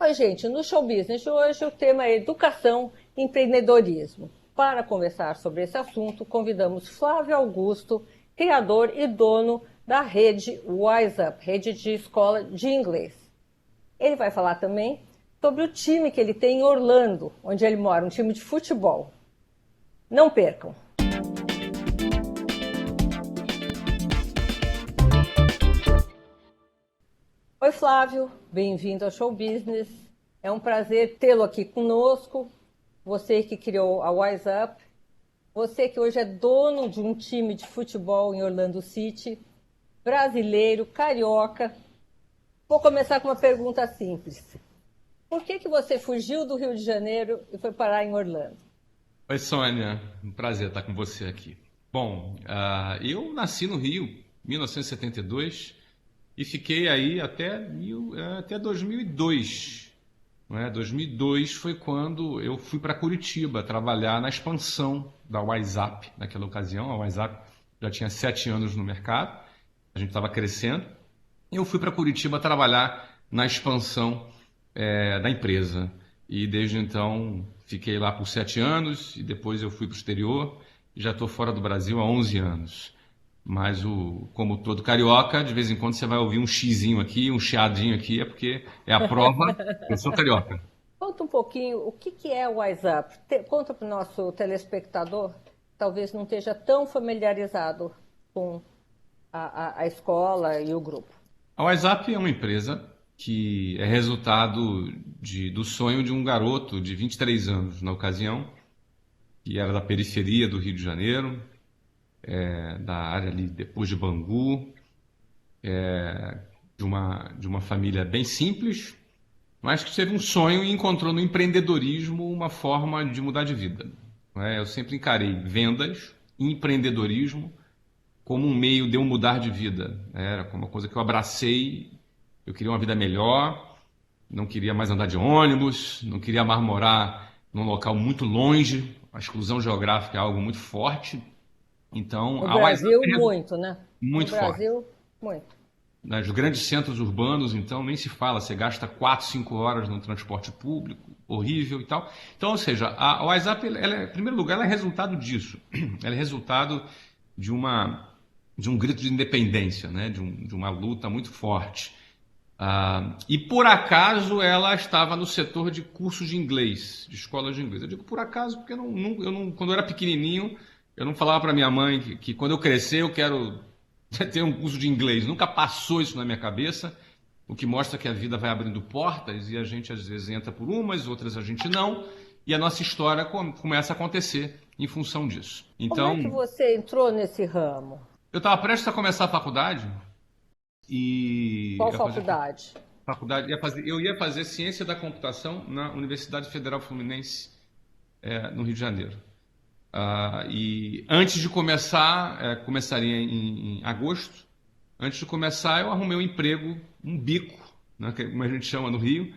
Oi, gente, no Show Business hoje o tema é educação e empreendedorismo. Para conversar sobre esse assunto, convidamos Flávio Augusto, criador e dono da rede Wise Up, rede de escola de inglês. Ele vai falar também sobre o time que ele tem em Orlando, onde ele mora, um time de futebol. Não percam! Oi, Flávio, bem-vindo ao Show Business. É um prazer tê-lo aqui conosco. Você que criou a Wise Up, você que hoje é dono de um time de futebol em Orlando City, brasileiro, carioca. Vou começar com uma pergunta simples. Por que você fugiu do Rio de Janeiro e foi parar em Orlando? Oi, Sônia. Um prazer estar com você aqui. Bom, eu nasci no Rio, 1972, e fiquei aí até 2002. Não é? 2002 foi quando eu fui para Curitiba trabalhar na expansão da WhatsApp naquela ocasião. A WhatsApp já tinha 7 anos no mercado, a gente estava crescendo. E eu fui para Curitiba trabalhar na expansão da empresa. E desde então fiquei lá por 7 anos e depois eu fui para o exterior e já estou fora do Brasil há 11 anos. Mas como todo carioca, de vez em quando você vai ouvir um xizinho aqui, um chiadinho aqui, é porque é a prova. Eu sou carioca. Conta um pouquinho o que é o Wise Up. Conta para o nosso telespectador, talvez não esteja tão familiarizado com a escola e o grupo. A WhatsApp é uma empresa que é resultado do sonho de um garoto de 23 anos na ocasião, que era da periferia do Rio de Janeiro, da área ali depois de Bangu, de uma família bem simples, mas que teve um sonho e encontrou no empreendedorismo uma forma de mudar de vida. Não é? Eu sempre encarei vendas e empreendedorismo como um meio de eu mudar de vida. Era como uma coisa que eu abracei. Eu queria uma vida melhor, não queria mais andar de ônibus, não queria mais morar num local muito longe. A exclusão geográfica é algo muito forte. Então, No a WhatsApp Brasil, é muito, né? No muito forte. Brasil, muito. Nos grandes centros urbanos, então, nem se fala, você gasta 4, 5 horas no transporte público, horrível e tal. Então, ou seja, a WhatsApp, em primeiro lugar, ela é resultado disso. Ela é resultado de um grito de independência, né? de uma luta muito forte. E por acaso ela estava no setor de cursos de inglês, de escolas de inglês. Eu digo por acaso porque quando eu era pequenininho, eu não falava para minha mãe que quando eu crescer eu quero ter um curso de inglês. Nunca passou isso na minha cabeça, o que mostra que a vida vai abrindo portas e a gente às vezes entra por umas, outras a gente não, e a nossa história começa a acontecer em função disso. Como é que Então, você entrou nesse ramo? eu estava prestes a começar a faculdade e Qual eu ia fazer faculdade? faculdade, eu ia fazer ciência da computação na Universidade Federal Fluminense, no Rio de Janeiro. E antes de começar, começaria em agosto. Antes de começar, eu arrumei um emprego, um bico, né, como a gente chama no Rio,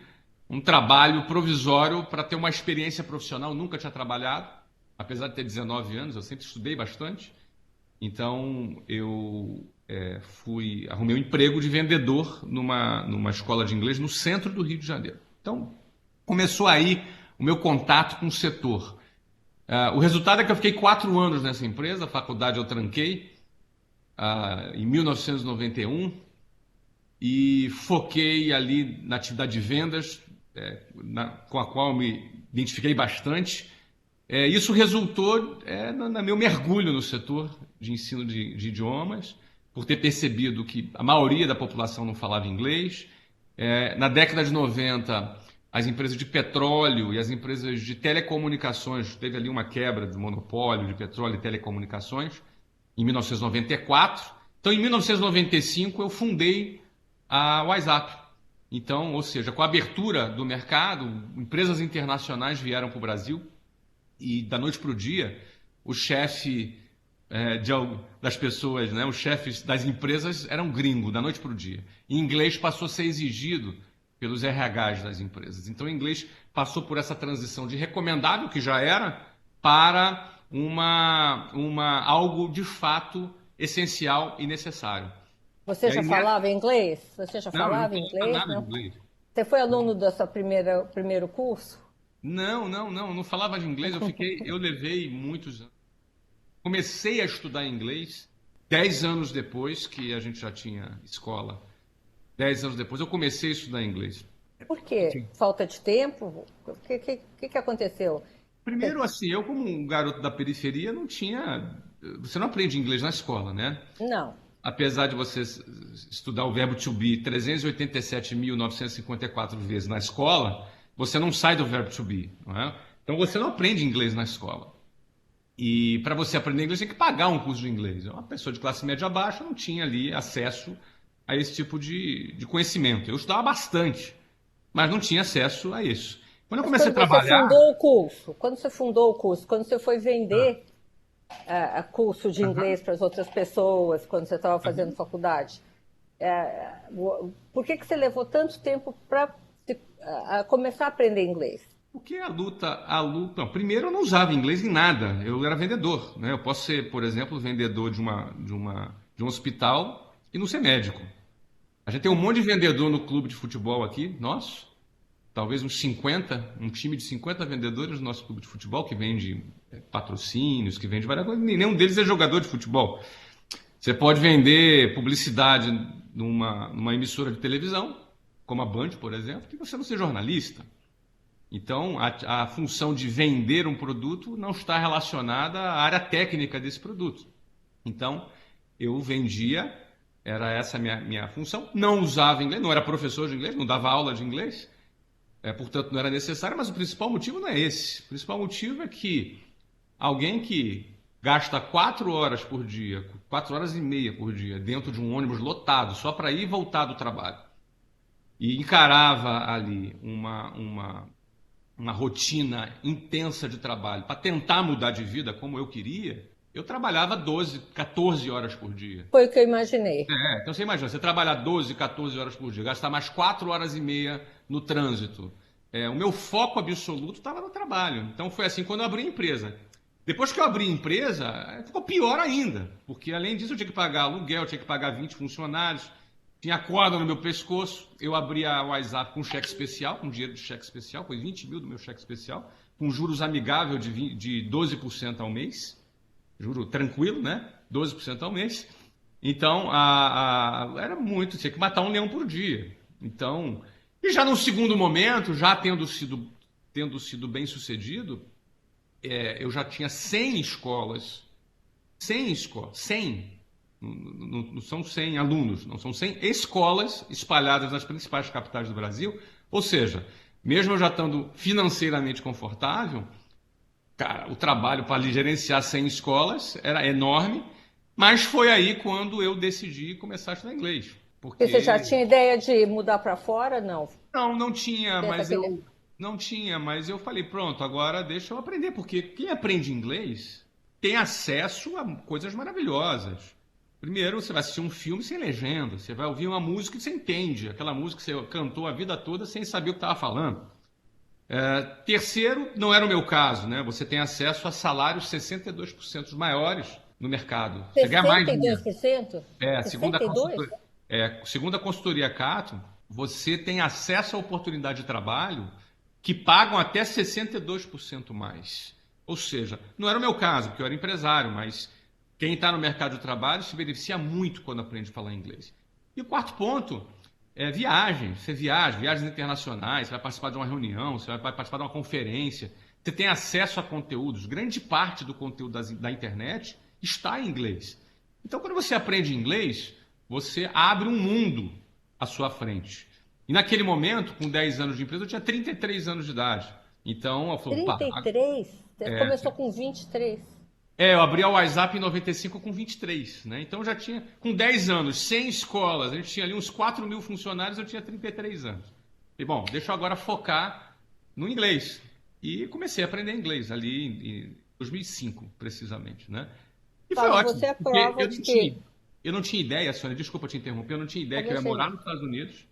um trabalho provisório para ter uma experiência profissional. Nunca tinha trabalhado, apesar de ter 19 anos, eu sempre estudei bastante. Então, eu arrumei um emprego de vendedor numa escola de inglês no centro do Rio de Janeiro. Então, começou aí o meu contato com o setor. O resultado é que eu fiquei 4 anos nessa empresa, a faculdade eu tranquei em 1991 e foquei ali na atividade de vendas, com a qual me identifiquei bastante. Isso resultou no meu mergulho no setor de ensino de idiomas, por ter percebido que a maioria da população não falava inglês. Na década de 90, as empresas de petróleo e as empresas de telecomunicações, teve ali uma quebra de monopólio de petróleo e telecomunicações, em 1994. Então, em 1995, eu fundei a WhatsApp. Então, ou seja, com a abertura do mercado, empresas internacionais vieram para o Brasil e da noite para o dia, o chefe das pessoas, né, os chefes das empresas eram gringo, da noite para o dia. E inglês passou a ser exigido pelos RHs das empresas. Então, o inglês passou por essa transição de recomendável, que já era, para algo de fato essencial e necessário. Você E já aí, falava inglês? Você já não, eu não falava falava inglês, nada de não? inglês. Você foi aluno do seu primeiro curso? Não falava de inglês, eu levei muitos anos. Comecei a estudar inglês 10 anos depois que a gente já tinha escola. 10 anos depois eu comecei a estudar inglês. Por quê? Falta de tempo? O que aconteceu? Primeiro, assim, eu como um garoto da periferia não tinha... Você não aprende inglês na escola, né? Não. Apesar de você estudar o verbo to be 387.954 vezes na escola, você não sai do verbo to be, não é? Então você não aprende inglês na escola. E para você aprender inglês, tem que pagar um curso de inglês. Uma pessoa de classe média baixa não tinha ali acesso a esse tipo de conhecimento. Eu estudava bastante, mas não tinha acesso a isso. Quando eu Mas comecei a quando você trabalhar. fundou o curso, quando você foi vender curso de Aham. inglês para as outras pessoas, quando você estava fazendo faculdade, por que você levou tanto tempo para começar a aprender inglês? Porque não, primeiro eu não usava inglês em nada, eu era vendedor, né? Eu posso ser, por exemplo, vendedor de um hospital e não ser médico. A gente tem um monte de vendedor no clube de futebol aqui, nosso, talvez uns 50, um time de 50 vendedores no nosso clube de futebol que vende patrocínios, que vende várias coisas, nenhum deles é jogador de futebol. Você pode vender publicidade numa emissora de televisão, como a Band, por exemplo, e você não ser jornalista. Então, a função de vender um produto não está relacionada à área técnica desse produto. Então, eu vendia, era essa a minha função. Não usava inglês, não era professor de inglês, não dava aula de inglês, portanto, não era necessário, mas o principal motivo não é esse. O principal motivo é que alguém que gasta 4 horas por dia, 4 horas e meia por dia, dentro de um ônibus lotado, só para ir e voltar do trabalho, e encarava ali uma rotina intensa de trabalho para tentar mudar de vida como eu queria, eu trabalhava 12, 14 horas por dia. Foi o que eu imaginei. Então você imagina, você trabalhar 12, 14 horas por dia, gastar mais 4 horas e meia no trânsito. O meu foco absoluto estava no trabalho. Então foi assim quando eu abri a empresa. Depois que eu abri a empresa, ficou pior ainda, porque além disso eu tinha que pagar aluguel, eu tinha que pagar 20 funcionários, tinha corda no meu pescoço. Eu abri a WhatsApp com cheque especial, com dinheiro de cheque especial, foi 20 mil do meu cheque especial, com juros amigáveis de 12% ao mês. Juro tranquilo, né? 12% ao mês. Então, era muito, tinha que matar um leão por dia. Então, e já no segundo momento, já tendo sido bem sucedido, eu já tinha 100 escolas. 100 escolas, 100. Não são 100 alunos, não são 100 escolas espalhadas nas principais capitais do Brasil. Ou seja, mesmo eu já estando financeiramente confortável, cara, o trabalho para gerenciar 100 escolas era enorme, mas foi aí quando eu decidi começar a estudar inglês. E você já Porque tinha ideia de mudar para fora? Não. não tinha, Pensa mas aquele... eu não tinha, mas eu falei, pronto, agora deixa eu aprender, porque quem aprende inglês tem acesso a coisas maravilhosas. Primeiro, você vai assistir um filme sem legenda, você vai ouvir uma música que você entende, aquela música que você cantou a vida toda sem saber o que estava falando. Terceiro, não era o meu caso, né? Você tem acesso a salários 62% maiores no mercado. Você ganha mais dinheiro. 62%? Segundo a 62%? consultoria, segundo a consultoria Cato, você tem acesso à oportunidade de trabalho que pagam até 62% mais. Ou seja, não era o meu caso, porque eu era empresário, mas quem está no mercado de trabalho se beneficia muito quando aprende a falar inglês. E o quarto ponto é viagem. Você viagens internacionais, você vai participar de uma reunião, você vai participar de uma conferência, você tem acesso a conteúdos. Grande parte do conteúdo da internet está em inglês. Então, quando você aprende inglês, você abre um mundo à sua frente. E naquele momento, com 10 anos de empresa, eu tinha 33 anos de idade. Então, eu falei, pá, 33? Você é, começou com 23. eu abri a WhatsApp em 95 com 23, né? Então já tinha, com 10 anos, 100 escolas, a gente tinha ali uns 4 mil funcionários, eu tinha 33 anos. E bom, deixa eu agora focar no inglês. E comecei a aprender inglês ali em 2005, precisamente, né? E foi Fábio, ótimo, você é porque prova de que... eu não tinha ideia, Sônia, desculpa te interromper, eu não tinha ideia que eu ia Imagina. morar nos Estados Unidos,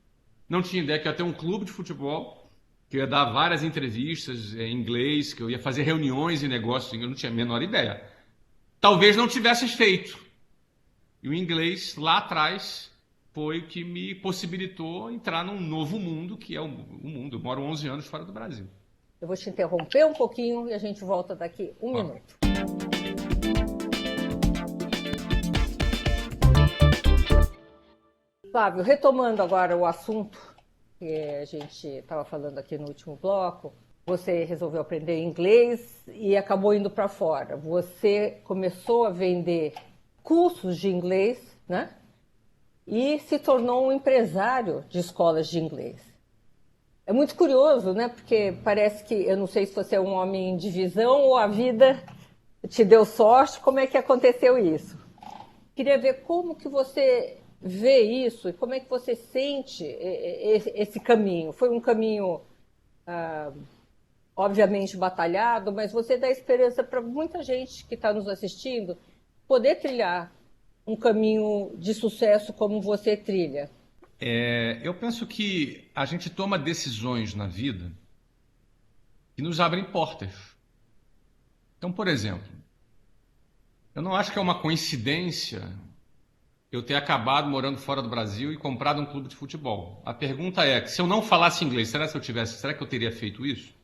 não tinha ideia que eu ia ter um clube de futebol, que eu ia dar várias entrevistas em inglês, que eu ia fazer reuniões e negócios, eu não tinha a menor ideia. Talvez não tivesse feito. E o inglês lá atrás foi o que me possibilitou entrar num novo mundo, que é o mundo. Eu moro 11 anos fora do Brasil. Eu vou te interromper um pouquinho e a gente volta daqui um minuto. Flávio, retomando agora o assunto que a gente estava falando aqui no último bloco, você resolveu aprender inglês e acabou indo para fora. Você começou a vender cursos de inglês, né? E se tornou um empresário de escolas de inglês. É muito curioso, né? Porque parece que, eu não sei se você é um homem de visão ou a vida te deu sorte, como é que aconteceu isso? Queria ver como que você vê isso e como é que você sente esse caminho. Foi um caminho, obviamente, batalhado, mas você dá esperança para muita gente que está nos assistindo poder trilhar um caminho de sucesso como você trilha. Eu penso que a gente toma decisões na vida que nos abrem portas. Então, por exemplo, eu não acho que é uma coincidência eu ter acabado morando fora do Brasil e comprado um clube de futebol. A pergunta é, se eu não falasse inglês, será que eu teria feito isso?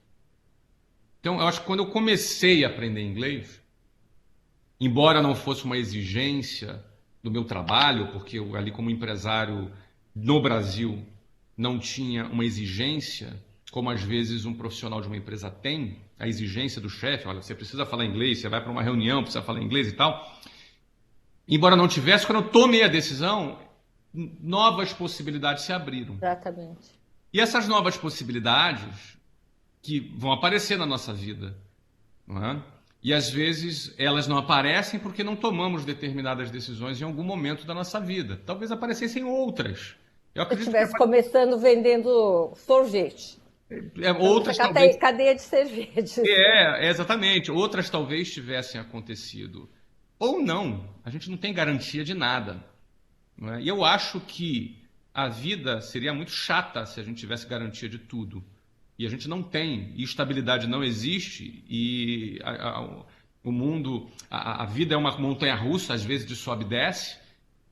Então, eu acho que quando eu comecei a aprender inglês, embora não fosse uma exigência do meu trabalho, porque eu ali como empresário no Brasil não tinha uma exigência, como às vezes um profissional de uma empresa tem, a exigência do chefe, olha, você precisa falar inglês, você vai para uma reunião, precisa falar inglês e tal. Embora não tivesse, quando eu tomei a decisão, novas possibilidades se abriram. Exatamente. E essas novas possibilidades que vão aparecer na nossa vida, não é? E às vezes elas não aparecem porque não tomamos determinadas decisões em algum momento da nossa vida. Talvez aparecessem outras. Eu Se acredito estivesse que começando vendendo sorvete, outras talvez. cadeia de sorvetes. Exatamente. Outras talvez tivessem acontecido. Ou não. A gente não tem garantia de nada. Não é? E eu acho que a vida seria muito chata se a gente tivesse garantia de tudo. E a gente não tem, e estabilidade não existe, e o mundo, a vida é uma montanha-russa, às vezes de sobe e desce,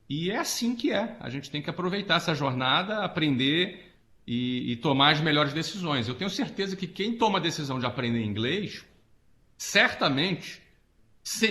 e é assim que é. A gente tem que aproveitar essa jornada, aprender e tomar as melhores decisões. Eu tenho certeza que quem toma a decisão de aprender inglês, certamente,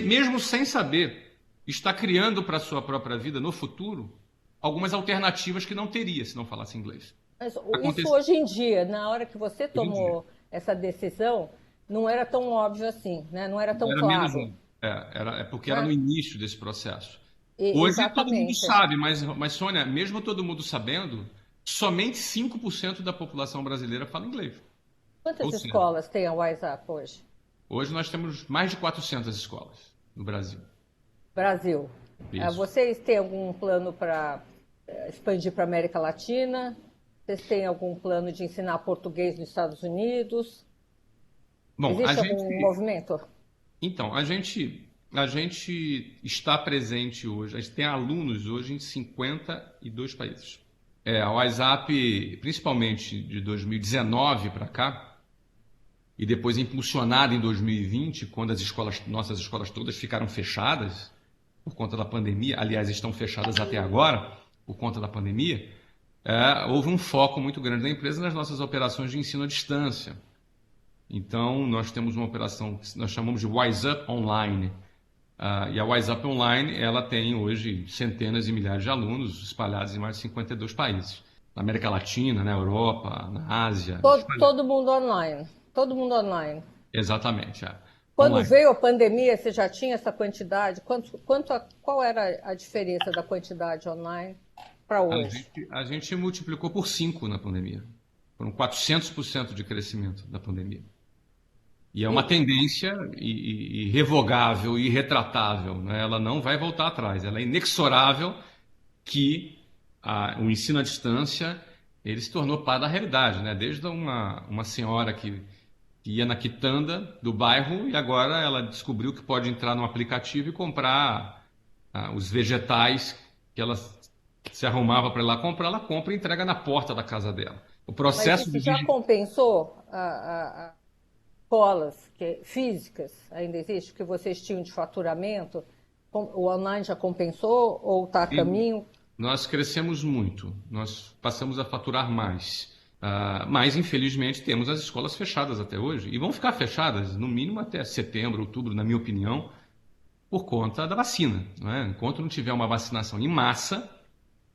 mesmo sem saber, está criando para a sua própria vida, no futuro, algumas alternativas que não teria se não falasse inglês. Mas isso hoje em dia, na hora que você tomou essa decisão, não era tão óbvio assim, né? Não era tão Era menos claro. um. Porque era no início desse processo. Hoje todo mundo Exatamente. sabe, mas Sônia, mesmo todo mundo sabendo, somente 5% da população brasileira fala inglês. Ou Quantas seja, escolas tem a WhatsApp hoje? hoje nós temos mais de 400 escolas no Brasil. Brasil. Isso. Vocês têm algum plano para expandir para a América Latina? Vocês têm algum plano de ensinar português nos Estados Unidos? Bom, Existe algum movimento? Então, a gente está presente hoje, a gente tem alunos hoje em 52 países. A WhatsApp, principalmente de 2019 para cá, e depois impulsionada em 2020, quando nossas escolas todas ficaram fechadas por conta da pandemia, aliás, estão fechadas até agora por conta da pandemia, houve um foco muito grande da empresa nas nossas operações de ensino à distância. Então, nós temos uma operação que nós chamamos de WhatsApp Online. E a WhatsApp Online, ela tem hoje centenas e milhares de alunos espalhados em mais de 52 países. Na América Latina, na Europa, na Ásia. Todo mundo online. Todo mundo online. Exatamente. Quando Online. veio a pandemia, você já tinha essa quantidade? Qual era a diferença da quantidade online para hoje? A gente multiplicou por 5 na pandemia. Foram 400% de crescimento da pandemia. E é uma tendência irrevogável e irretratável, né? Ela não vai voltar atrás. Ela é inexorável que o ensino à distância ele se tornou parte da realidade, né? Desde uma senhora que ia na quitanda do bairro e agora ela descobriu que pode entrar no aplicativo e comprar os vegetais que ela se arrumava para ir lá comprar, ela compra e entrega na porta da casa dela. O processo Mas isso já compensou escolas físicas, ainda existe, que vocês tinham de faturamento? O online já compensou ou está a caminho? nós crescemos muito, nós passamos a faturar mais. Mas, infelizmente, temos as escolas fechadas até hoje e vão ficar fechadas, no mínimo, até setembro, outubro, na minha opinião, por conta da vacina. Não é? Enquanto não tiver uma vacinação em massa,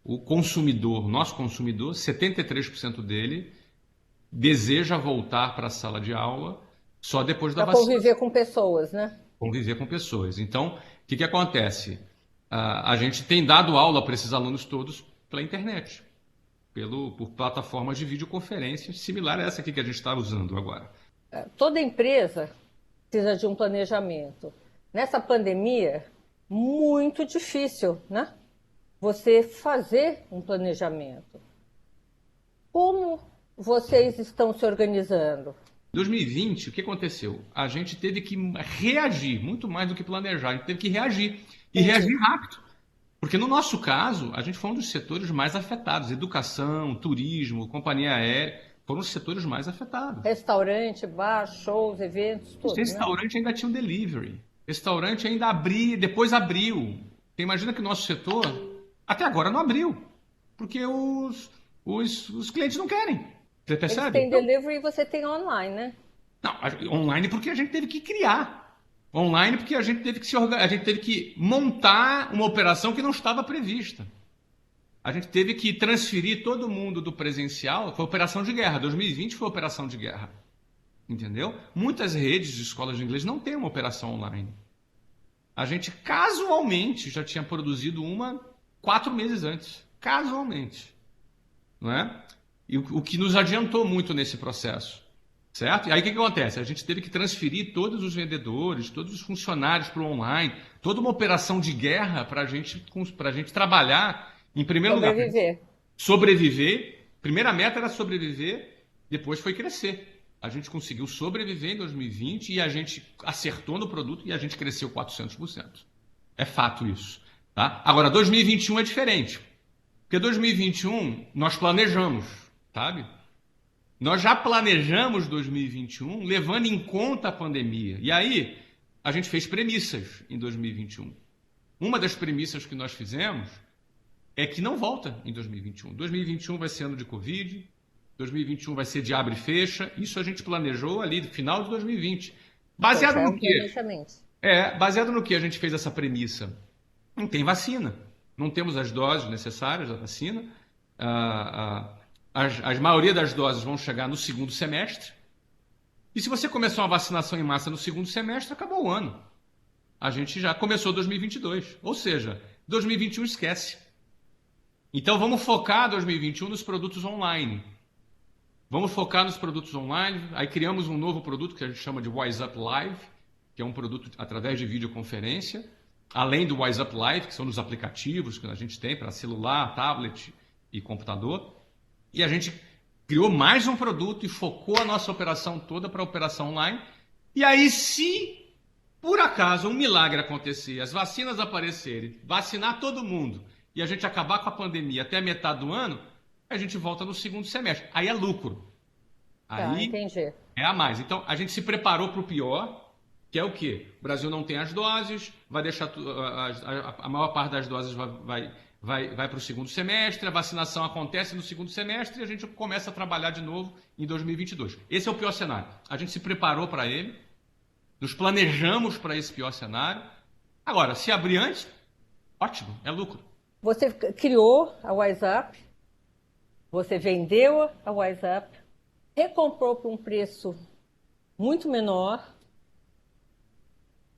o consumidor, nosso consumidor, 73% dele deseja voltar para a sala de aula só depois da Para vacina. conviver com pessoas, né? Conviver com pessoas. Então, o que acontece? A gente tem dado aula para esses alunos todos pela internet, por plataformas de videoconferência, similar a essa aqui que a gente está usando agora. Toda empresa precisa de um planejamento. Nessa pandemia, muito difícil, né? Você fazer um planejamento. Como vocês estão se organizando? Em 2020, o que aconteceu? A gente teve que reagir, muito mais do que planejar, a gente teve que reagir. E reagir rápido. Porque no nosso caso, a gente foi um dos setores mais afetados. Educação, turismo, companhia aérea, foram os setores mais afetados. Restaurante, bar, shows, eventos, tudo, Restaurante, né? Ainda tinha um delivery. Restaurante ainda abria, depois abriu. Você imagina que o nosso setor, até agora, não abriu. Porque os clientes não querem. Você percebe? Eles têm delivery e você tem online, né? Não, online porque a gente teve que criar. Online porque a gente teve que a gente teve que montar uma operação que não estava prevista. A gente teve que transferir todo mundo do presencial, foi operação de guerra. 2020 foi operação de guerra. Entendeu? Muitas redes de escolas de inglês não têm uma operação online. A gente casualmente já tinha produzido uma 4 meses antes. Casualmente. Não é? E o que nos adiantou muito nesse processo. Certo? E aí o que acontece? A gente teve que transferir todos os vendedores, todos os funcionários para o online, toda uma operação de guerra para a gente trabalhar, em primeiro lugar, sobreviver. Primeira meta era sobreviver, depois foi crescer. A gente conseguiu sobreviver em 2020 e a gente acertou no produto e a gente cresceu 400%. É fato isso. Tá? Agora, 2021 é diferente. Porque 2021 nós planejamos, sabe? Nós já planejamos 2021 levando em conta a pandemia. E aí, a gente fez premissas em 2021. Uma das premissas que nós fizemos é que não volta em 2021. 2021 vai ser ano de Covid, 2021 vai ser de abre e fecha. Isso a gente planejou ali no final de 2020. Baseado no quê? Baseado no que a gente fez essa premissa? Não tem vacina. Não temos as doses necessárias da vacina. A maioria das doses vão chegar no segundo semestre. E se você começar uma vacinação em massa no segundo semestre, acabou o ano. A gente já começou 2022. Ou seja, 2021 esquece. Então vamos focar 2021 nos produtos online. Vamos focar nos produtos online. Aí criamos um novo produto que a gente chama de WiseUp Live, que é um produto através de videoconferência. Além do WiseUp Live, que são os aplicativos que a gente tem para celular, tablet e computador. E a gente criou mais um produto e focou a nossa operação toda para a operação online. E aí, se por acaso um milagre acontecer, as vacinas aparecerem, vacinar todo mundo e a gente acabar com a pandemia até a metade do ano, a gente volta no segundo semestre. Aí é lucro. Aí entendi. É a mais. Então, a gente se preparou para o pior, que é o quê? O Brasil não tem as doses, vai deixar a maior parte das doses vai para o segundo semestre, a vacinação acontece no segundo semestre e a gente começa a trabalhar de novo em 2022. Esse é o pior cenário. A gente se preparou para ele, nos planejamos para esse pior cenário. Agora, se abrir antes, ótimo, é lucro. Você criou a WiseUp, você vendeu a WiseUp, recomprou por um preço muito menor.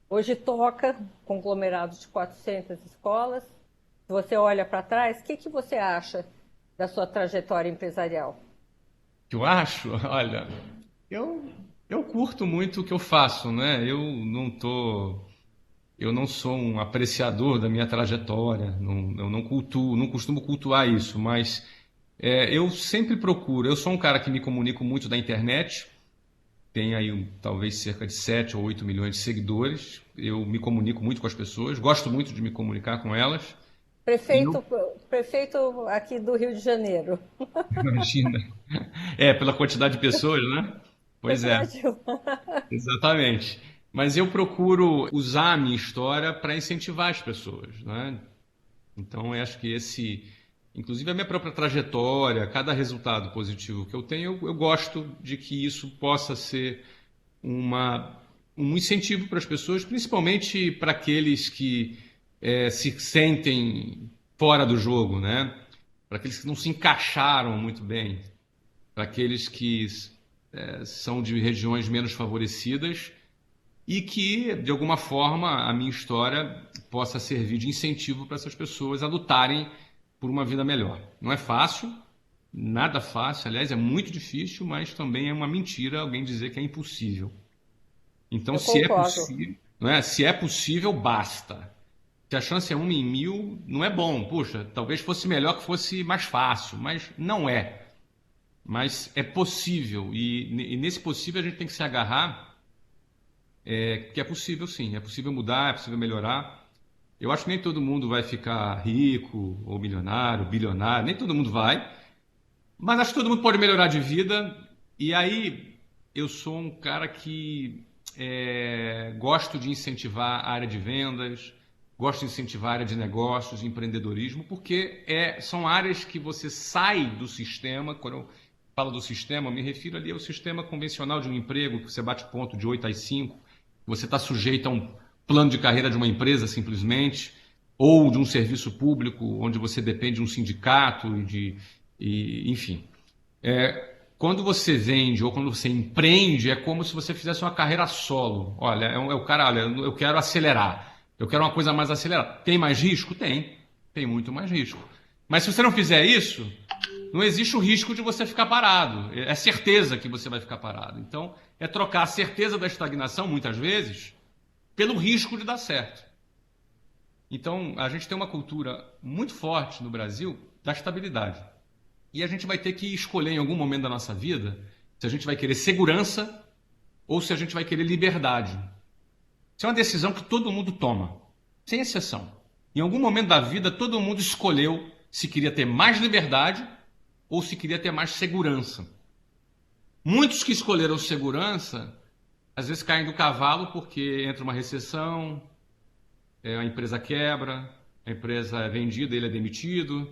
Hoje toca conglomerado de 400 escolas. Se você olha para trás, o que você acha da sua trajetória empresarial? Eu acho? Olha, eu curto muito o que eu faço, né? Eu não sou um apreciador da minha trajetória, eu não costumo cultuar isso, mas eu sempre procuro. Eu sou um cara que me comunico muito da internet, tem aí talvez cerca de 7 ou 8 milhões de seguidores. Eu me comunico muito com as pessoas, gosto muito de me comunicar com elas. Prefeito aqui do Rio de Janeiro. Imagina. Pela quantidade de pessoas, né? Pois é. Exatamente. Mas eu procuro usar a minha história para incentivar as pessoas, né? Então, eu acho que inclusive a minha própria trajetória, cada resultado positivo que eu tenho, eu gosto de que isso possa ser uma, um incentivo para as pessoas, principalmente para aqueles que se sentem fora do jogo, né? Para aqueles que não se encaixaram muito bem, para aqueles que são de regiões menos favorecidas e que, de alguma forma, a minha história possa servir de incentivo para essas pessoas a lutarem por uma vida melhor. Não é fácil, nada fácil, aliás, é muito difícil, mas também é uma mentira alguém dizer que é impossível. Então, Eu se é concordo. possível, não é? Se é possível, basta. Se a chance é 1 em 1000, não é bom. Puxa, talvez fosse melhor que fosse mais fácil, mas não é. Mas é possível. E nesse possível a gente tem que se agarrar, que é possível sim. É possível mudar, é possível melhorar. Eu acho que nem todo mundo vai ficar rico ou milionário, bilionário, nem todo mundo vai. Mas acho que todo mundo pode melhorar de vida. E aí eu sou um cara que gosto de incentivar a área de vendas, gosto de incentivar a área de negócios, de empreendedorismo, porque são áreas que você sai do sistema. Quando eu falo do sistema, eu me refiro ali ao sistema convencional de um emprego, que você bate ponto de 8 às 5, você está sujeito a um plano de carreira de uma empresa simplesmente, ou de um serviço público, onde você depende de um sindicato enfim. Quando você vende ou quando você empreende, é como se você fizesse uma carreira solo. Olha, o cara, olha, eu quero acelerar, eu quero uma coisa mais acelerada. Tem mais risco? Tem muito mais risco. Mas se você não fizer isso, não existe o risco de você ficar parado. É certeza que você vai ficar parado. Então, é trocar a certeza da estagnação, muitas vezes, pelo risco de dar certo. Então, a gente tem uma cultura muito forte no Brasil da estabilidade. E a gente vai ter que escolher em algum momento da nossa vida se a gente vai querer segurança ou se a gente vai querer liberdade. Isso é uma decisão que todo mundo toma, sem exceção. Em algum momento da vida, todo mundo escolheu se queria ter mais liberdade ou se queria ter mais segurança. Muitos que escolheram segurança, às vezes caem do cavalo porque entra uma recessão, a empresa quebra, a empresa é vendida, ele é demitido,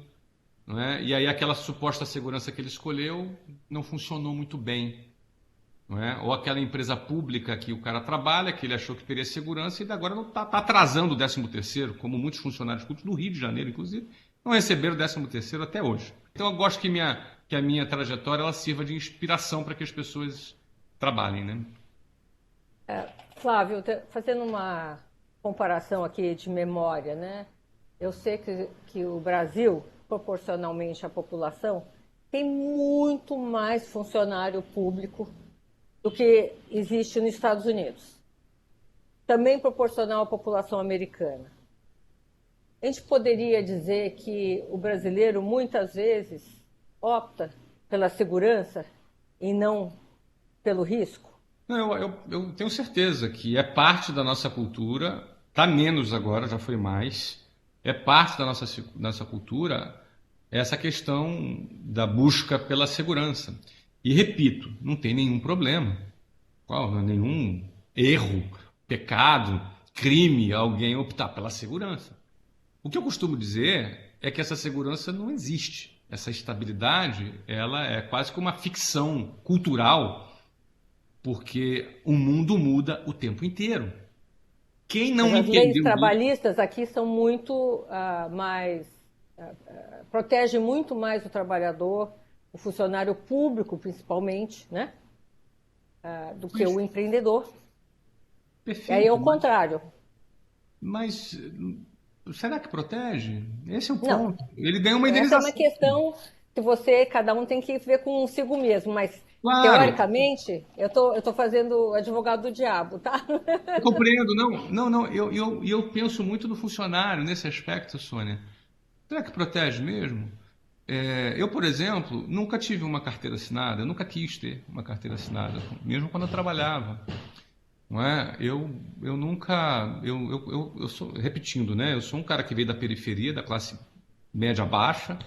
não é? E aí aquela suposta segurança que ele escolheu não funcionou muito bem. Não é? Ou aquela empresa pública que o cara trabalha, que ele achou que teria segurança e agora não está atrasando o 13º, como muitos funcionários públicos do Rio de Janeiro, inclusive, não receberam o 13º até hoje. Então eu gosto que a minha trajetória ela sirva de inspiração para que as pessoas trabalhem, né? Flávio, fazendo uma comparação aqui de memória, né? Eu sei que o Brasil, proporcionalmente à população, tem muito mais funcionário público do que existe nos Estados Unidos. Também proporcional à população americana. A gente poderia dizer que o brasileiro muitas vezes opta pela segurança e não pelo risco? Não, eu tenho certeza que é parte da nossa cultura, está menos agora, já foi mais, é parte da nossa cultura essa questão da busca pela segurança. E repito, não tem nenhum problema, nenhum erro, pecado, crime, alguém optar pela segurança. O que eu costumo dizer é que essa segurança não existe. Essa estabilidade, ela é quase como uma ficção cultural, porque o mundo muda o tempo inteiro. Quem Mas não as leis entendeu isso, trabalhistas aqui são muito mais. Protegem muito mais o trabalhador, o funcionário público principalmente, né? Do que o mas empreendedor. E aí é o perfeito, contrário. mas será que protege? Esse é o Não, ponto. Ele ganha uma essa é uma indenização. questão que cada um tem que ver consigo mesmo, mas Claro, teoricamente eu tô fazendo advogado do diabo, tá? eu compreendo. Não, não, não. Eu penso muito no funcionário nesse aspecto, Sônia. Será que protege mesmo? Eu, por exemplo, nunca tive uma carteira assinada, eu nunca quis ter uma carteira assinada, mesmo quando eu trabalhava. Não é? Eu nunca. Eu sou, repetindo, né? Eu sou um cara que veio da periferia, da classe média baixa.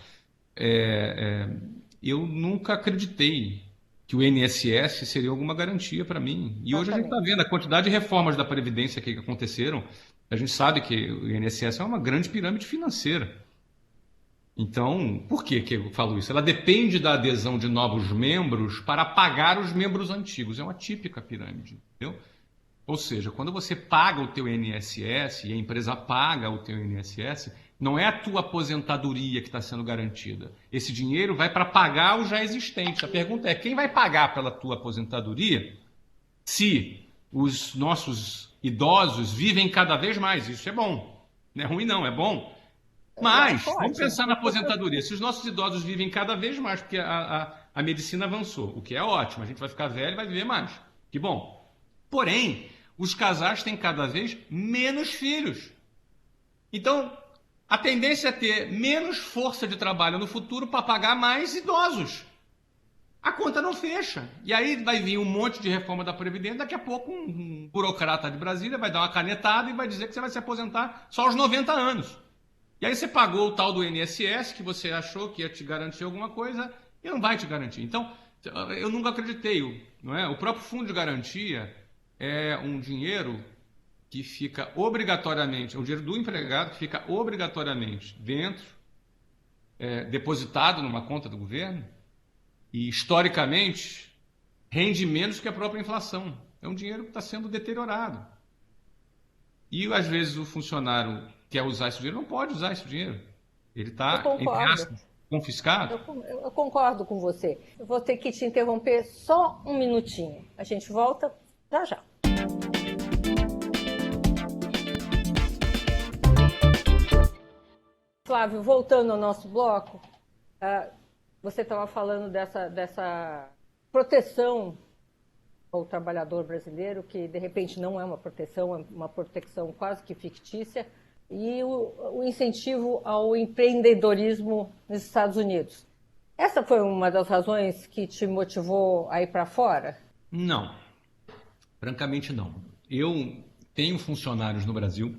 É, é, eu nunca acreditei que o INSS seria alguma garantia para mim. E hoje a gente está Exatamente. vendo a quantidade de reformas da Previdência que aconteceram. A gente sabe que o INSS é uma grande pirâmide financeira. Então, por que que eu falo isso? Ela depende da adesão de novos membros para pagar os membros antigos. É uma típica pirâmide, entendeu? Ou seja, quando você paga o teu INSS e a empresa paga o teu INSS, não é a tua aposentadoria que está sendo garantida. Esse dinheiro vai para pagar o já existente. A pergunta é, quem vai pagar pela tua aposentadoria se os nossos idosos vivem cada vez mais? Isso é bom. Não é ruim não, é bom. Mas, vamos Ótimo. pensar na aposentadoria. Se os nossos idosos vivem cada vez mais, porque a medicina avançou, o que é ótimo, a gente vai ficar velho e vai viver mais. Que bom. Porém, os casais têm cada vez menos filhos. Então, a tendência é ter menos força de trabalho no futuro para pagar mais idosos. A conta não fecha. E aí vai vir um monte de reforma da Previdência, daqui a pouco um burocrata de Brasília vai dar uma canetada e vai dizer que você vai se aposentar só aos 90 anos. E aí você pagou o tal do INSS, que você achou que ia te garantir alguma coisa, e não vai te garantir. Então, eu nunca acreditei, não é? O próprio fundo de garantia é um dinheiro que fica obrigatoriamente, é o dinheiro do empregado que fica obrigatoriamente dentro, depositado numa conta do governo, e historicamente rende menos que a própria inflação. É um dinheiro que está sendo deteriorado. E às vezes o funcionário quer usar esse dinheiro, não pode usar esse dinheiro. Ele Eu está, entre concordo. aspas, confiscado. Eu concordo com você. Eu vou ter que te interromper só um minutinho. A gente volta já já. Flávio, voltando ao nosso bloco, você estava falando dessa proteção ao trabalhador brasileiro, que de repente não é uma proteção quase que fictícia, e o incentivo ao empreendedorismo nos Estados Unidos. Essa foi uma das razões que te motivou a ir para fora? Não, francamente não. Eu tenho funcionários no Brasil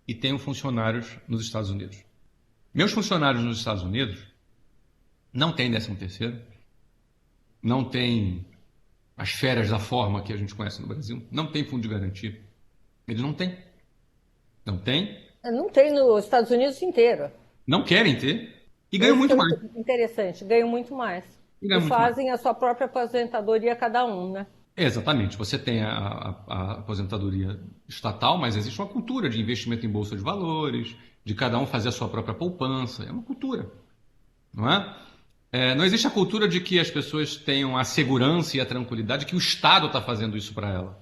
e tenho funcionários nos Estados Unidos. Meus funcionários nos Estados Unidos não têm 13º, não têm as férias da forma que a gente conhece no Brasil, não tem fundo de garantia. Eles não têm. Não têm, Não tem nos Estados Unidos inteiro. não querem ter e ganham Esse que muito é mais. interessante, ganham muito mais. E E ganham muito mais. fazem a sua própria aposentadoria cada um, né? Exatamente. Você tem a aposentadoria estatal, mas existe uma cultura de investimento em bolsa de valores, de cada um fazer a sua própria poupança. É uma cultura, não é? Não existe a cultura de que as pessoas tenham a segurança e a tranquilidade que o Estado está fazendo isso para ela.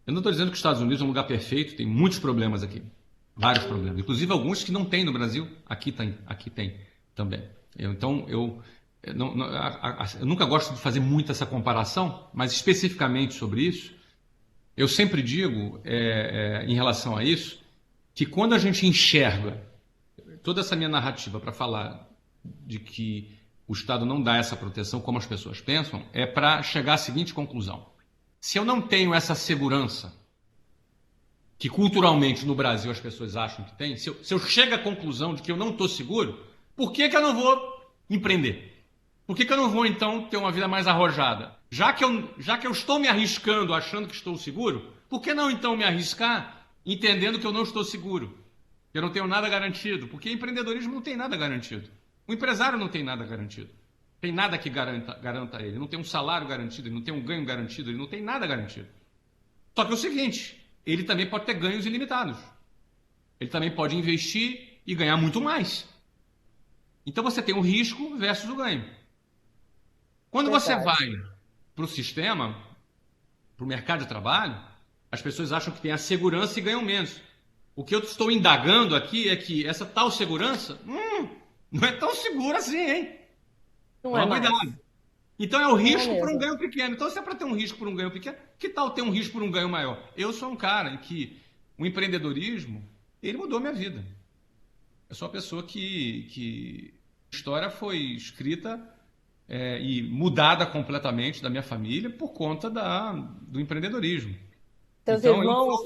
Eu não estou dizendo que os Estados Unidos é um lugar perfeito, tem muitos problemas aqui. Vários problemas. Inclusive alguns que não tem no Brasil, aqui tem também. Então, eu nunca gosto de fazer muito essa comparação, mas especificamente sobre isso, eu sempre digo, em relação a isso, que quando a gente enxerga toda essa minha narrativa para falar de que o Estado não dá essa proteção como as pessoas pensam, é para chegar à seguinte conclusão. Se eu não tenho essa segurança que culturalmente no Brasil as pessoas acham que tem, se eu chego à conclusão de que eu não estou seguro, por que que eu não vou empreender? Por que que eu não vou, então, ter uma vida mais arrojada? Já que eu estou me arriscando achando que estou seguro, por que não, então, me arriscar entendendo que eu não estou seguro? Que eu não tenho nada garantido? Porque empreendedorismo não tem nada garantido. O empresário não tem nada garantido. Tem nada que garanta ele. Não tem um salário garantido, ele não tem um ganho garantido, ele não tem nada garantido. Só que é o seguinte, ele também pode ter ganhos ilimitados. Ele também pode investir e ganhar muito mais. Então você tem o risco versus o ganho. Quando você vai para o sistema, para o mercado de trabalho, as pessoas acham que tem a segurança e ganham menos. O que eu estou indagando aqui é que essa tal segurança não é tão segura assim, hein? Não é mais. Cuidado. Então é o Não é risco por um mesmo. ganho pequeno. Então, se é para ter um risco por um ganho pequeno, que tal ter um risco por um ganho maior? Eu sou um cara em que o empreendedorismo, ele mudou minha vida. Eu sou uma pessoa que a história foi escrita e mudada completamente da minha família por conta do empreendedorismo. Seus Então, irmãos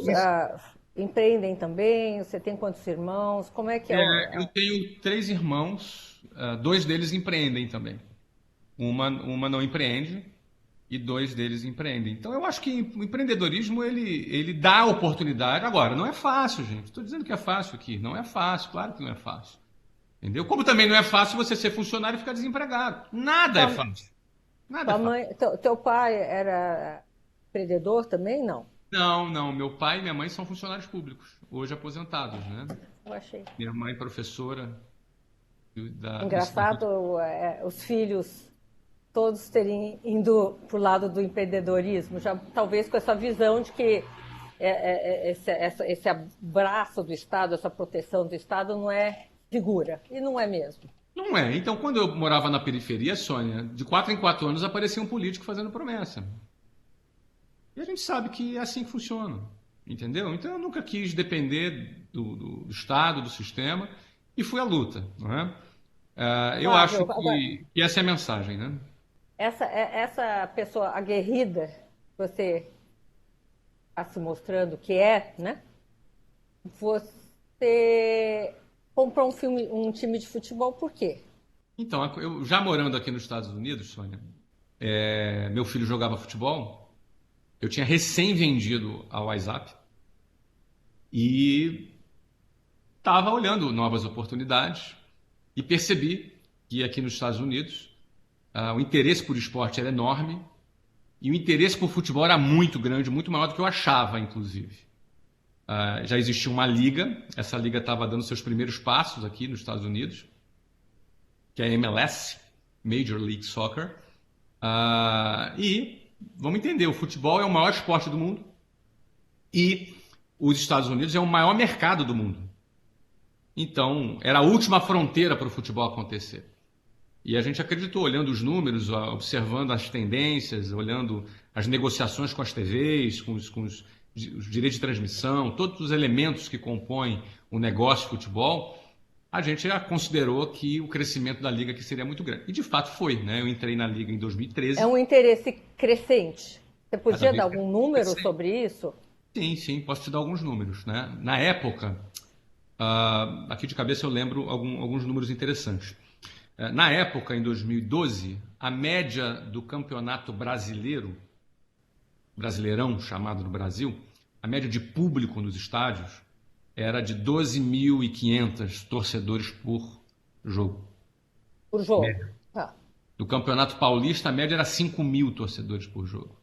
empreendem também? Você tem quantos irmãos? Como é que é? eu tenho 3 irmãos, 2 deles empreendem também. Uma não empreende e 2 deles empreendem. Então, eu acho que o empreendedorismo, ele dá oportunidade. Agora, não é fácil, gente. Estou dizendo que é fácil aqui. Não é fácil, claro que não é fácil. Entendeu? Como também não é fácil você ser funcionário e ficar desempregado. Nada é Tua, fácil. Nada é tua fácil. mãe, teu pai era empreendedor também? Não. Não, não. Meu pai e minha mãe são funcionários públicos, hoje aposentados, né? Eu achei Minha mãe professora do Instituto. engraçado os filhos todos terem indo para o lado do empreendedorismo, já talvez com essa visão de que esse abraço do Estado, essa proteção do Estado não é segura. E não é mesmo. Não é. Então, quando eu morava na periferia, Sônia, de 4 em 4 anos aparecia um político fazendo promessa. E a gente sabe que é assim que funciona. Entendeu? Então, eu nunca quis depender do Estado, do sistema, e fui à luta. Não é? Eu acho Flávio, agora, que essa é a mensagem, né? essa pessoa aguerrida que você está se mostrando que é, né? Você comprou um time de futebol por quê? Então, eu já morando aqui nos Estados Unidos, Sônia, meu filho jogava futebol, eu tinha recém vendido a WhatsApp e estava olhando novas oportunidades e percebi que aqui nos Estados Unidos o interesse por esporte era enorme e o interesse por futebol era muito grande, muito maior do que eu achava, inclusive. Já existia uma liga, essa liga estava dando seus primeiros passos aqui nos Estados Unidos, que é a MLS, Major League Soccer. E, vamos entender, o futebol é o maior esporte do mundo e os Estados Unidos é o maior mercado do mundo. Então, era a última fronteira para o futebol acontecer. E a gente acreditou, olhando os números, observando as tendências, olhando as negociações com as TVs, com os direitos de transmissão, todos os elementos que compõem o negócio de futebol, a gente já considerou que o crescimento da liga aqui seria muito grande. E de fato foi, né? Eu entrei na liga em É 2013, um interesse crescente. Você cada podia dar vez algum número crescendo. sobre isso? Sim, sim, posso te dar alguns números, né? Na época, aqui de cabeça eu lembro alguns números interessantes. Na época, em 2012, a média do campeonato brasileiro, brasileirão chamado no Brasil, a média de público nos estádios era de 12.500 torcedores por jogo. Por jogo. Média. Tá. No Campeonato Paulista, a média era 5.000 torcedores por jogo.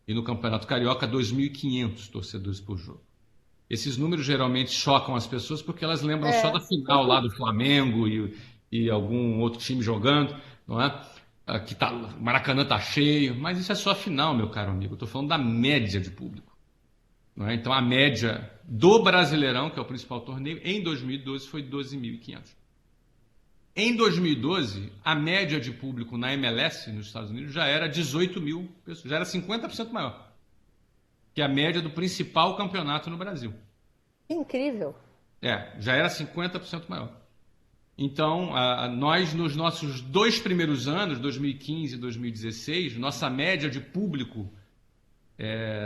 E no Campeonato Carioca, 2.500 torcedores por jogo. Esses números geralmente chocam as pessoas porque elas lembram só da final lá do Flamengo e algum outro time jogando, não é? Que o Maracanã tá cheio, mas isso é só a final, meu caro amigo. Eu estou falando da média de público. Não é? Então a média do Brasileirão, que é o principal torneio, em 2012 foi 12.500. Em 2012, a média de público na MLS, nos Estados Unidos, já era 18.000 pessoas, já era 50% maior que a média do principal campeonato no Brasil. Incrível. Já era 50% maior. Então, nós, nos nossos 2 primeiros anos, 2015 e 2016, nossa média de público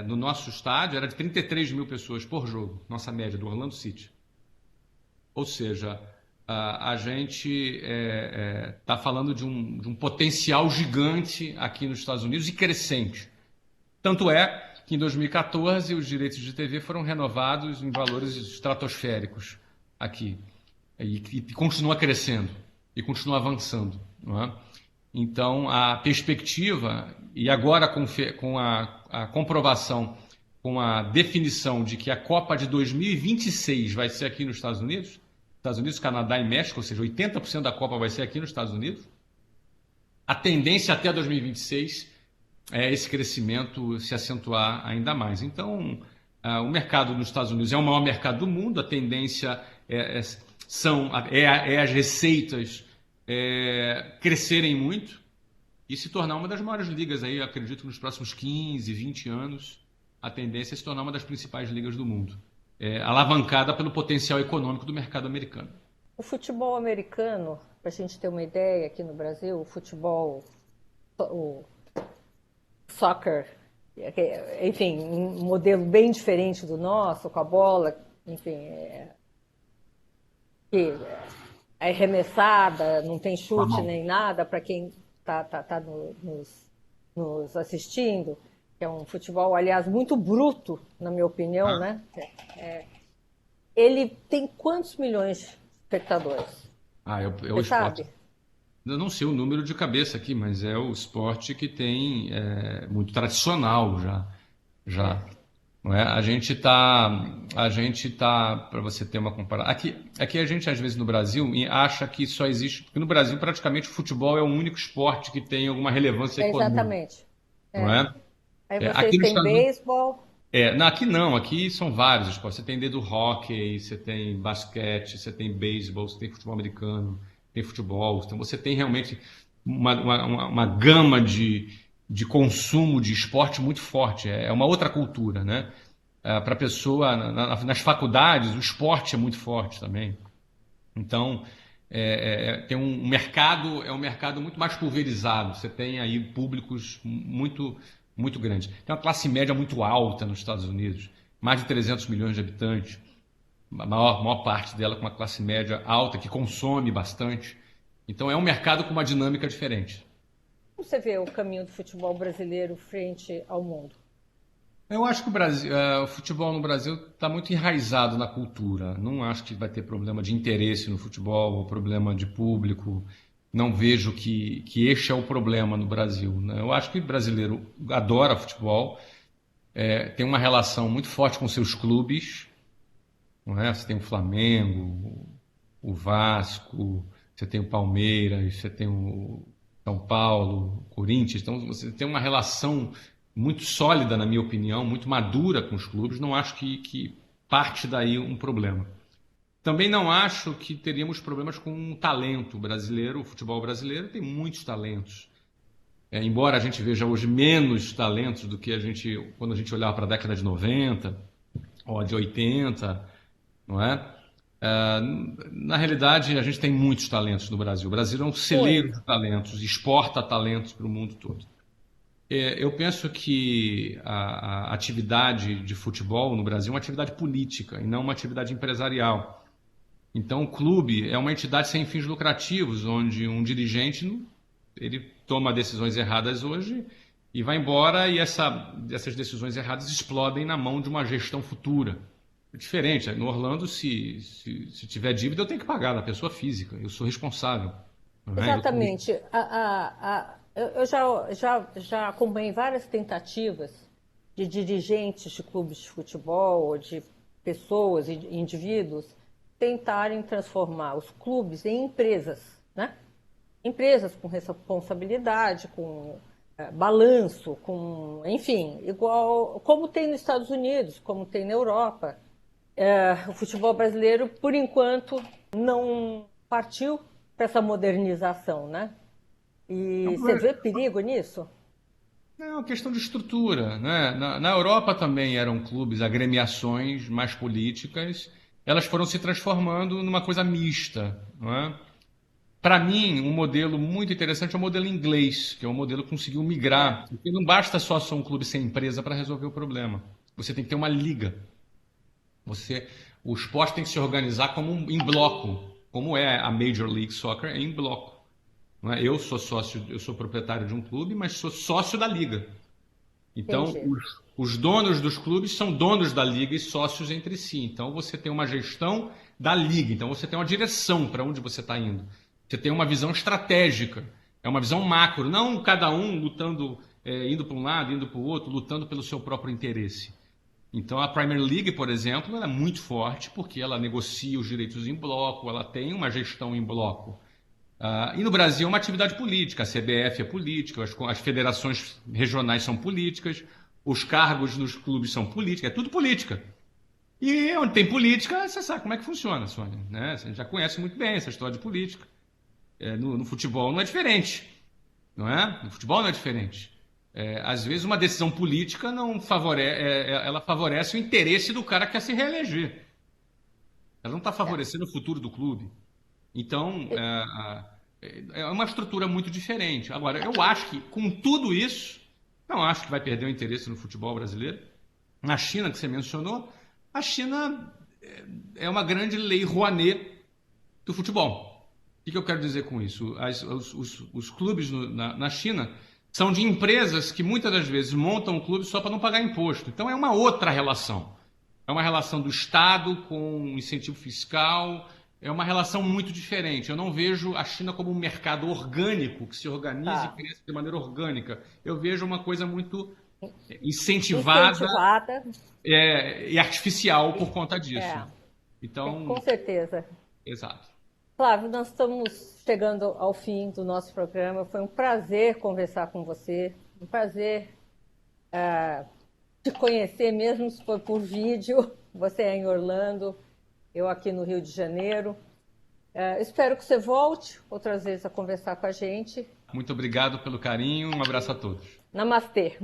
no nosso estádio era de 33.000 pessoas por jogo, nossa média do Orlando City. Ou seja, a gente está falando de um potencial gigante aqui nos Estados Unidos e crescente. Tanto é que em 2014 os direitos de TV foram renovados em valores estratosféricos aqui. E continua crescendo, e continua avançando. Não é? Então, a perspectiva, e agora com a comprovação, com a definição de que a Copa de 2026 vai ser aqui nos Estados Unidos, Canadá e México, ou seja, 80% da Copa vai ser aqui nos Estados Unidos, a tendência até 2026 é esse crescimento se acentuar ainda mais. Então, o mercado nos Estados Unidos é o maior mercado do mundo, a tendência é as receitas crescerem muito e se tornar uma das maiores ligas aí, acredito, nos próximos 15, 20 anos, a tendência é se tornar uma das principais ligas do mundo, alavancada pelo potencial econômico do mercado americano. O futebol americano, para a gente ter uma ideia aqui no Brasil, o soccer, enfim, um modelo bem diferente do nosso, com a bola, enfim, que é arremessada, não tem Com a chute mão. nem nada para quem está nos assistindo, que é um futebol, aliás, muito bruto, na minha opinião, né? Ele tem quantos milhões de espectadores? É o Você esporte. sabe? Eu não sei o número de cabeça aqui, mas é o esporte que tem muito tradicional já. É, Não é? A gente tá, para você ter uma comparação. Aqui a gente às vezes no Brasil acha que só existe, porque no Brasil praticamente o futebol é o único esporte que tem alguma relevância econômica, exatamente. não É. é? Aí Aqui vocês nos têm Estados Unidos, beisebol. não, aqui não, aqui são vários esportes. Você tem desde o hóquei, você tem basquete, você tem beisebol, você tem futebol americano, tem futebol. Então você tem realmente uma gama de consumo de esporte muito forte. É uma outra cultura, né? Para a pessoa, nas faculdades, o esporte é muito forte também. Então, tem um mercado, é um mercado muito mais pulverizado. Você tem aí públicos muito grandes. Tem uma classe média muito alta nos Estados Unidos, mais de 300 milhões de habitantes, a maior parte dela com uma classe média alta, que consome bastante. Então, é um mercado com uma dinâmica diferente. Como você vê o caminho do futebol brasileiro frente ao mundo? Eu acho que o futebol no Brasil está muito enraizado na cultura. Não acho que vai ter problema de interesse no futebol, ou problema de público. Não vejo que este é o problema no Brasil, né? Eu acho que o brasileiro adora futebol, tem uma relação muito forte com seus clubes, não é? Você tem o Flamengo, o Vasco, você tem o Palmeiras, você tem o São Paulo, o Corinthians. Então você tem uma relação muito sólida, na minha opinião, muito madura com os clubes. Não acho que parte daí um problema. Também não acho que teríamos problemas com o talento brasileiro. O futebol brasileiro tem muitos talentos. Embora a gente veja hoje menos talentos do que quando a gente olhava para a década de 90 ou de 80, não é? Ah, Na realidade, a gente tem muitos talentos no Brasil. O Brasil é um celeiro Muito. de talentos, exporta talentos para o mundo todo. Eu penso que a atividade de futebol no Brasil é uma atividade política e não uma atividade empresarial. Então, o clube é uma entidade sem fins lucrativos, onde um dirigente ele toma decisões erradas hoje e vai embora, e essas decisões erradas explodem na mão de uma gestão futura. É diferente. No Orlando, se tiver dívida, eu tenho que pagar da pessoa física. Eu sou responsável. Não é? Exatamente. Eu já acompanhei várias tentativas de dirigentes de clubes de futebol, ou de pessoas, indivíduos, tentarem transformar os clubes em empresas, né? Empresas com responsabilidade, com balanço, com, enfim, igual como tem nos Estados Unidos, como tem na Europa. O futebol brasileiro, por enquanto, não partiu para essa modernização, né? É E você um- vê perigo nisso? É uma questão de estrutura, né? Na Europa também eram clubes, agremiações mais políticas. Elas foram se transformando numa coisa mista, não é? Para mim, um modelo muito interessante é o modelo inglês, que é um modelo que conseguiu É, migrar. Porque não basta só ser um clube sem empresa para resolver o problema. Você tem que ter uma liga. O esporte tem que se organizar em bloco, como é a Major League Soccer, é em bloco. Não é? Eu sou sócio, eu sou proprietário de um clube, mas sou sócio da liga. Então, entendi. os donos dos clubes são donos da liga e sócios entre si. Então, você tem uma gestão da liga. Então, você tem uma direção para onde você está indo. Você tem uma visão estratégica. É uma visão macro, não cada um lutando, indo para um lado, indo para o outro, lutando pelo seu próprio interesse. Então, a Premier League, por exemplo, ela é muito forte porque ela negocia os direitos em bloco, ela tem uma gestão em bloco. E no Brasil é uma atividade política, a CBF é política, as federações regionais são políticas, os cargos nos clubes são políticos, é tudo política. E onde tem política, você sabe como é que funciona, Sônia, né? Você já conhece muito bem essa história de política. No futebol não é diferente, não é? No futebol não é diferente. Às vezes uma decisão política não ela favorece o interesse do cara que quer se reeleger. Ela não está É. favorecendo o futuro do clube. Então, é uma estrutura muito diferente. Agora, eu acho que, com tudo isso, não acho que vai perder o interesse no futebol brasileiro. Na China, que você mencionou, a China é uma grande lei Rouanet do futebol. O que eu quero dizer com isso? Os clubes na China são de empresas que muitas das vezes montam o clube só para não pagar imposto. Então, é uma outra relação. É uma relação do Estado com incentivo fiscal, é uma relação muito diferente. Eu não vejo a China como um mercado orgânico, que se organiza e Tá. cresce de maneira orgânica. Eu vejo uma coisa muito incentivada, Incentivada. e artificial por conta disso. É, Então, com certeza. exato. Flávio, nós estamos chegando ao fim do nosso programa. Foi um prazer conversar com você, um prazer te conhecer, mesmo se for por vídeo. Você é em Orlando, eu aqui no Rio de Janeiro. Espero que você volte outras vezes a conversar com a gente. Muito obrigado pelo carinho. Um abraço a todos. Namastê.